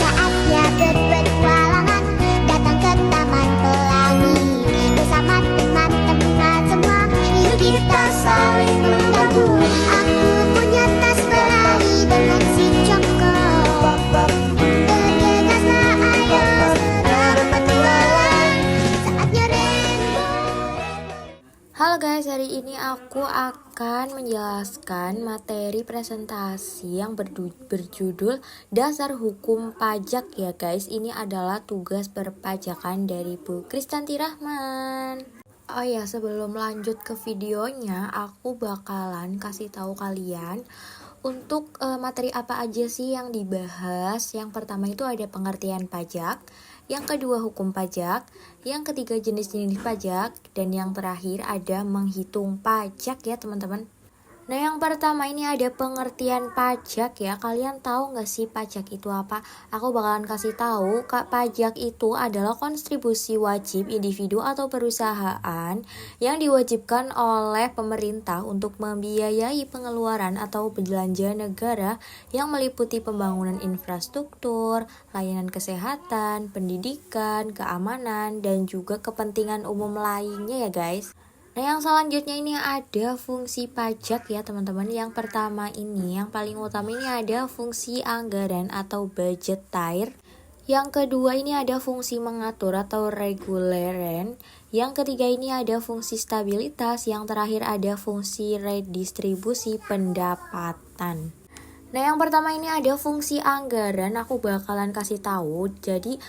Saatnya berpetualangan, datang ke Taman Pelangi. Bersama teman-teman semua, yuk kita saling membantu. Aku punya tas berlari dengan si Joko. Bergegaslah ayo berpetualang, saatnya rainbow. Halo guys, hari ini aku akan menjelaskan materi presentasi yang berjudul Dasar Hukum Pajak ya guys. Ini adalah tugas perpajakan dari Bu Kristanti Rahman. Oh ya, sebelum lanjut ke videonya, aku bakalan kasih tahu kalian untuk materi apa aja sih yang dibahas. Yang pertama itu ada pengertian pajak, yang kedua hukum pajak, yang ketiga jenis-jenis pajak, dan yang terakhir ada menghitung pajak ya teman-teman. Nah yang pertama ini ada pengertian pajak ya. Kalian tahu nggak sih pajak itu apa? Aku bakalan kasih tahu. Pajak itu adalah kontribusi wajib individu atau perusahaan yang diwajibkan oleh pemerintah untuk membiayai pengeluaran atau belanja negara yang meliputi pembangunan infrastruktur, layanan kesehatan, pendidikan, keamanan, dan juga kepentingan umum lainnya ya guys. Nah yang selanjutnya ini ada fungsi pajak ya teman-teman. Yang pertama ini, yang paling utama ini ada fungsi anggaran atau budgetier. Yang kedua ini ada fungsi mengatur atau reguleren. Yang ketiga ini ada fungsi stabilitas. Yang terakhir ada fungsi redistribusi pendapatan. Nah yang pertama ini ada fungsi anggaran, aku bakalan kasih tahu. Jadi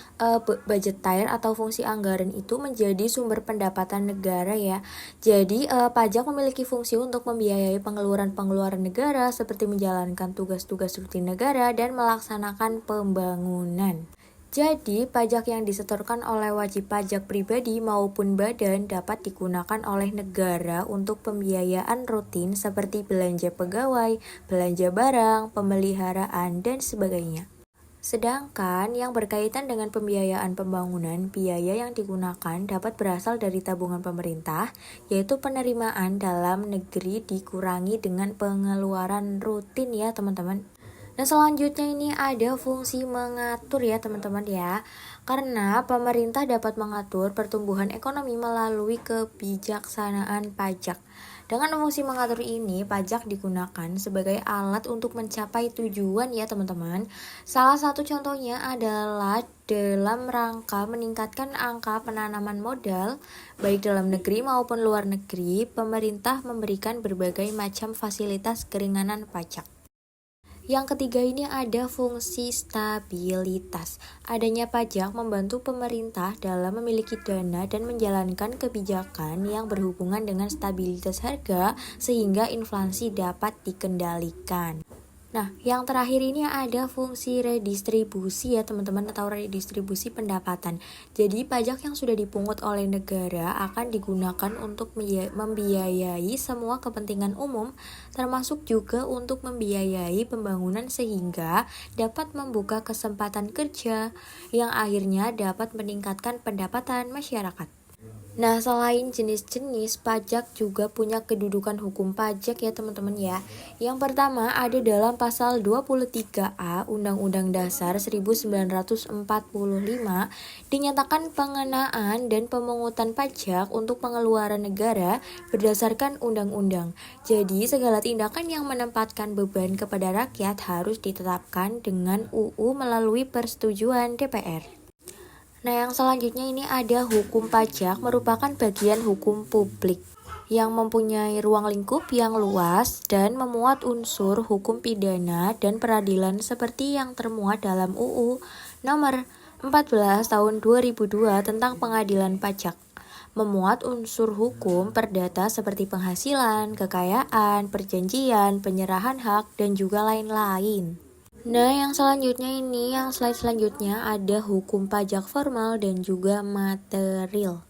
budgetier atau fungsi anggaran itu menjadi sumber pendapatan negara ya. Jadi pajak memiliki fungsi untuk membiayai pengeluaran negara seperti menjalankan tugas-tugas rutin negara dan melaksanakan pembangunan. Jadi, pajak yang disetorkan oleh wajib pajak pribadi maupun badan dapat digunakan oleh negara untuk pembiayaan rutin seperti belanja pegawai, belanja barang, pemeliharaan, dan sebagainya. Sedangkan yang berkaitan dengan pembiayaan pembangunan, biaya yang digunakan dapat berasal dari tabungan pemerintah, yaitu penerimaan dalam negeri dikurangi dengan pengeluaran rutin ya teman-teman. Nah selanjutnya ini ada fungsi mengatur ya teman-teman ya. Karena pemerintah dapat mengatur pertumbuhan ekonomi melalui kebijaksanaan pajak. Dengan fungsi mengatur ini, pajak digunakan sebagai alat untuk mencapai tujuan ya teman-teman. Salah satu contohnya adalah dalam rangka meningkatkan angka penanaman modal, baik dalam negeri maupun luar negeri, pemerintah memberikan berbagai macam fasilitas keringanan pajak. Yang ketiga ini ada fungsi stabilitas. Adanya pajak membantu pemerintah dalam memiliki dana dan menjalankan kebijakan yang berhubungan dengan stabilitas harga sehingga inflasi dapat dikendalikan. Nah, yang terakhir ini ada fungsi redistribusi ya teman-teman, atau redistribusi pendapatan. Jadi pajak yang sudah dipungut oleh negara akan digunakan untuk membiayai semua kepentingan umum, termasuk juga untuk membiayai pembangunan sehingga dapat membuka kesempatan kerja yang akhirnya dapat meningkatkan pendapatan masyarakat. Nah, selain jenis-jenis pajak juga punya kedudukan hukum pajak ya teman-teman ya. Yang pertama ada dalam pasal 23A Undang-Undang Dasar 1945 dinyatakan pengenaan dan pemungutan pajak untuk pengeluaran negara berdasarkan undang-undang. Jadi, segala tindakan yang menempatkan beban kepada rakyat harus ditetapkan dengan UU melalui persetujuan DPR. Nah yang selanjutnya ini ada hukum pajak, merupakan bagian hukum publik yang mempunyai ruang lingkup yang luas dan memuat unsur hukum pidana dan peradilan seperti yang termuat dalam UU nomor 14 tahun 2002 tentang pengadilan pajak. Memuat unsur hukum perdata seperti penghasilan, kekayaan, perjanjian, penyerahan hak, dan juga lain-lain. Nah, yang selanjutnya ini, yang slide selanjutnya ada hukum pajak formal dan juga material.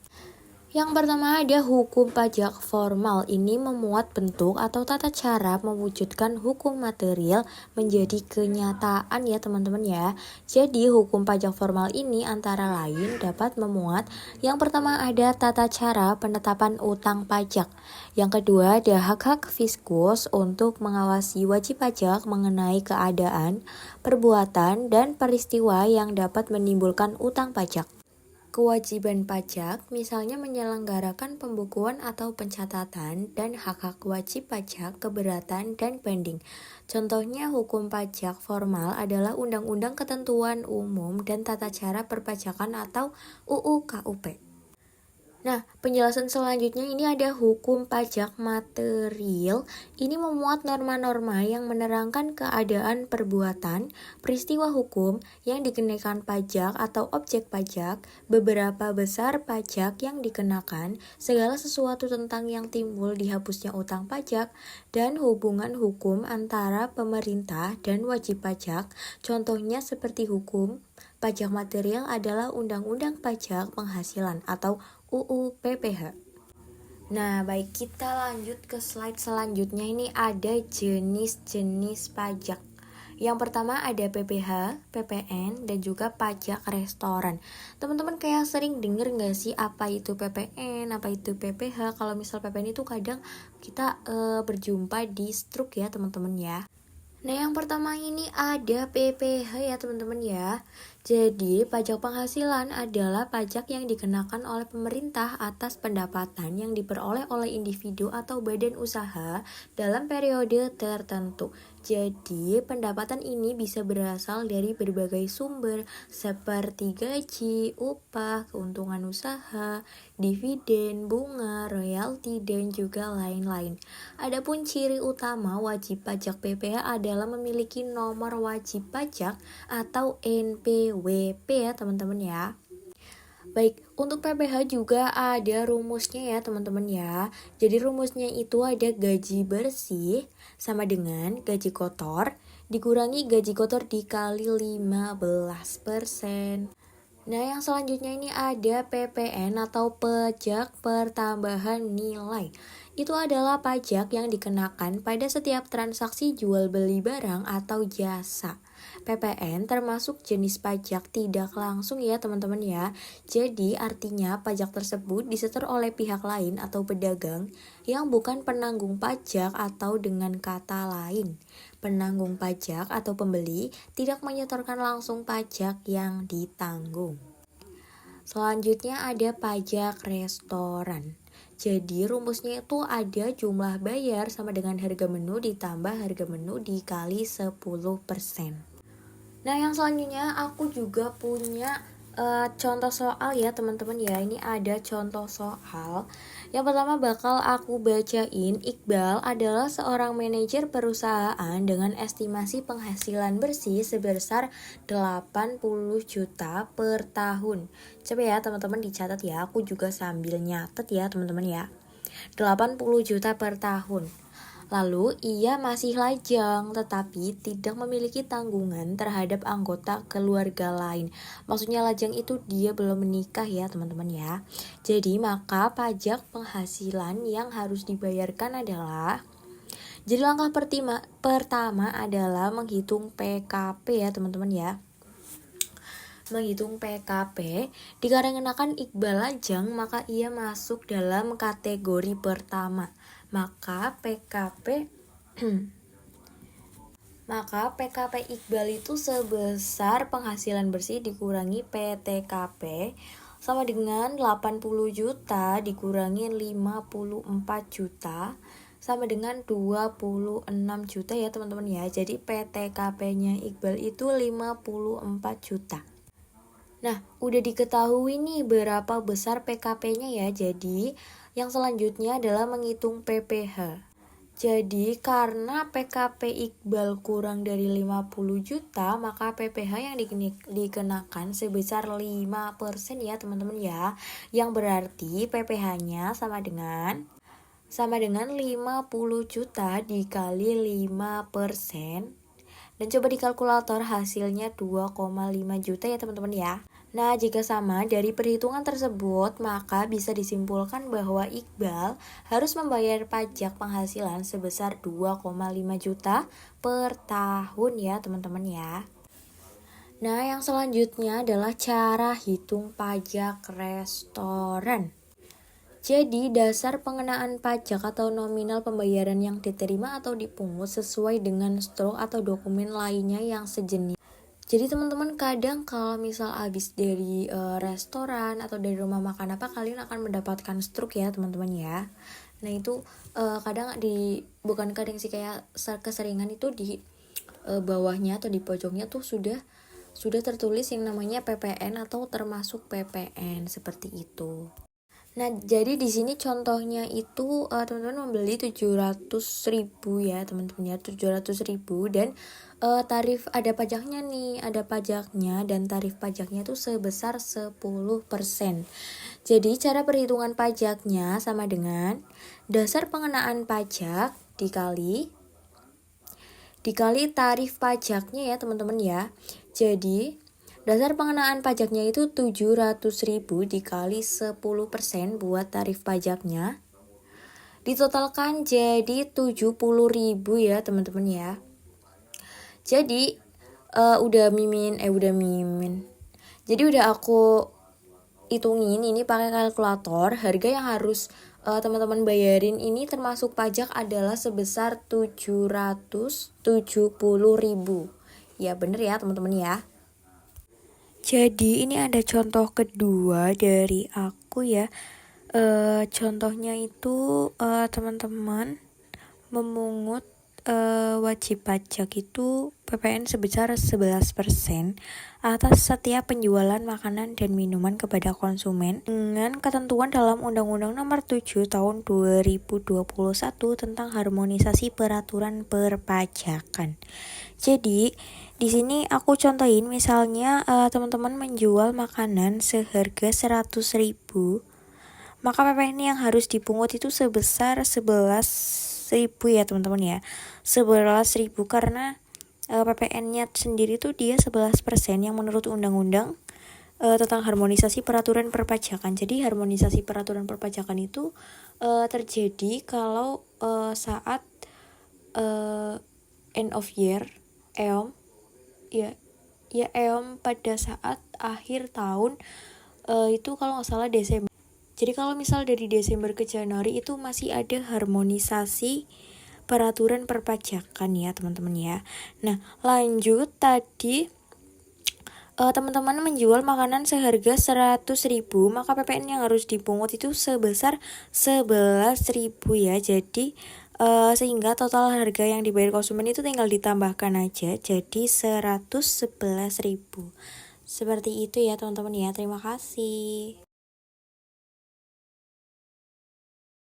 Yang pertama ada hukum pajak formal. Ini memuat bentuk atau tata cara mewujudkan hukum material menjadi kenyataan ya teman-teman ya. Jadi hukum pajak formal ini antara lain dapat memuat yang pertama ada tata cara penetapan utang pajak. Yang kedua ada hak-hak fiskus untuk mengawasi wajib pajak mengenai keadaan, perbuatan, dan peristiwa yang dapat menimbulkan utang pajak. Kewajiban pajak, misalnya menyelenggarakan pembukuan atau pencatatan dan hak-hak wajib pajak, keberatan, dan banding. Contohnya hukum pajak formal adalah Undang-Undang Ketentuan Umum dan Tata Cara Perpajakan atau UU KUP. Nah, penjelasan selanjutnya ini ada hukum pajak material. Ini memuat norma-norma yang menerangkan keadaan perbuatan, peristiwa hukum yang dikenakan pajak atau objek pajak, beberapa besar pajak yang dikenakan, segala sesuatu tentang yang timbul dihapusnya utang pajak, dan hubungan hukum antara pemerintah dan wajib pajak. Contohnya seperti hukum pajak material adalah Undang-Undang Pajak Penghasilan atau UU PPH. Nah, baik, kita lanjut ke slide selanjutnya. Ini ada jenis-jenis pajak. Yang pertama ada PPH, PPN, dan juga pajak restoran. Teman-teman kayak sering denger gak sih apa itu PPN, apa itu PPH? Kalau misal PPN itu kadang kita berjumpa di struk ya teman-teman ya. Nah, yang pertama ini ada PPH ya teman-teman ya. Jadi, pajak penghasilan adalah pajak yang dikenakan oleh pemerintah atas pendapatan yang diperoleh oleh individu atau badan usaha dalam periode tertentu. Jadi, pendapatan ini bisa berasal dari berbagai sumber seperti gaji, upah, keuntungan usaha, dividen, bunga, royalti, dan juga lain-lain. Adapun ciri utama wajib pajak PPH adalah memiliki nomor wajib pajak atau NPWP ya teman-teman ya. Baik, untuk PPH juga ada rumusnya ya teman-teman ya. Jadi rumusnya itu ada gaji bersih sama dengan gaji kotor dikurangi gaji kotor dikali 15%. Nah, yang selanjutnya ini ada PPN atau pajak pertambahan nilai. Itu adalah pajak yang dikenakan pada setiap transaksi jual beli barang atau jasa. PPN termasuk jenis pajak tidak langsung ya teman-teman ya. Jadi artinya pajak tersebut disetor oleh pihak lain atau pedagang yang bukan penanggung pajak, atau dengan kata lain, penanggung pajak atau pembeli tidak menyetorkan langsung pajak yang ditanggung. Selanjutnya ada pajak restoran. Jadi rumusnya itu ada jumlah bayar sama dengan harga menu ditambah harga menu dikali 10%. Nah, yang selanjutnya aku juga punya contoh soal ya teman-teman ya. Ini ada contoh soal. Yang pertama bakal aku bacain. Iqbal adalah seorang manajer perusahaan dengan estimasi penghasilan bersih sebesar 80 juta per tahun. Coba ya teman-teman dicatat ya. Aku juga sambil nyatet ya teman-teman ya. 80 juta per tahun. Lalu ia masih lajang tetapi tidak memiliki tanggungan terhadap anggota keluarga lain. Maksudnya lajang itu dia belum menikah ya teman-teman ya. Jadi maka pajak penghasilan yang harus dibayarkan adalah, jadi langkah pertama adalah menghitung PKP ya teman-teman ya. Menghitung PKP, dikarenakan Iqbal lajang maka ia masuk dalam kategori pertama. Maka PKP Iqbal itu sebesar penghasilan bersih dikurangi PTKP sama dengan 80 juta dikurangi 54 juta sama dengan 26 juta ya teman-teman ya. Jadi PTKP-nya Iqbal itu 54 juta. Nah, udah diketahui nih berapa besar PKP-nya ya. Jadi yang selanjutnya adalah menghitung PPH. Jadi karena PKP Iqbal kurang dari 50 juta, maka PPH yang dikenakan sebesar 5% ya teman-teman ya. Yang berarti PPH-nya sama dengan 50 juta dikali 5%. Dan coba di kalkulator hasilnya 2,5 juta ya teman-teman ya. Nah, jika sama dari perhitungan tersebut, maka bisa disimpulkan bahwa Iqbal harus membayar pajak penghasilan sebesar 2,5 juta per tahun ya teman-teman ya. Nah, yang selanjutnya adalah cara hitung pajak restoran. Jadi, dasar pengenaan pajak atau nominal pembayaran yang diterima atau dipungut sesuai dengan struk atau dokumen lainnya yang sejenis. Jadi teman-teman kadang kalau misal habis dari restoran atau dari rumah makan apa, kalian akan mendapatkan struk ya teman-teman ya. Nah itu kadang bukan kadang sih, kayak keseringan itu di bawahnya atau di pojoknya tuh sudah tertulis yang namanya PPN atau termasuk PPN seperti itu. Nah, jadi di sini contohnya itu teman-teman membeli 700.000 ya, teman-teman ya, 700.000 dan tarif ada pajaknya nih, ada pajaknya dan tarif pajaknya itu sebesar 10%. Jadi cara perhitungan pajaknya sama dengan dasar pengenaan pajak dikali tarif pajaknya ya, teman-teman ya. Jadi dasar pengenaan pajaknya itu 700.000 dikali 10% buat tarif pajaknya. Ditotalkan jadi 70.000 ya teman-teman ya. Jadi udah mimin. Jadi udah aku hitungin ini pakai kalkulator. Harga yang harus teman-teman bayarin ini termasuk pajak adalah sebesar 770.000. Ya bener ya teman-teman ya. Jadi ini ada contoh kedua dari aku ya. Contohnya itu teman-teman memungut wajib pajak itu PPN sebesar 11% atas setiap penjualan makanan dan minuman kepada konsumen dengan ketentuan dalam Undang-Undang Nomor 7 Tahun 2021 tentang harmonisasi peraturan perpajakan. Jadi di sini aku contohin misalnya teman-teman menjual makanan seharga 100.000, maka PPN yang harus dipungut itu sebesar 11.000 ya teman-teman ya. 11.000 karena PPN-nya sendiri tuh dia 11% yang menurut undang-undang tentang harmonisasi peraturan perpajakan. Jadi harmonisasi peraturan perpajakan itu terjadi kalau saat end of year EOM EOM pada saat akhir tahun itu kalau nggak salah Desember. Jadi kalau misal dari Desember ke Januari itu masih ada harmonisasi peraturan perpajakan ya teman-teman ya. Nah lanjut tadi teman-teman menjual makanan seharga 100.000, maka PPN yang harus dipungut itu sebesar 11.000 ya. Jadi sehingga total harga yang dibayar konsumen itu tinggal ditambahkan aja jadi 111.000. Seperti itu ya teman-teman ya. Terima kasih.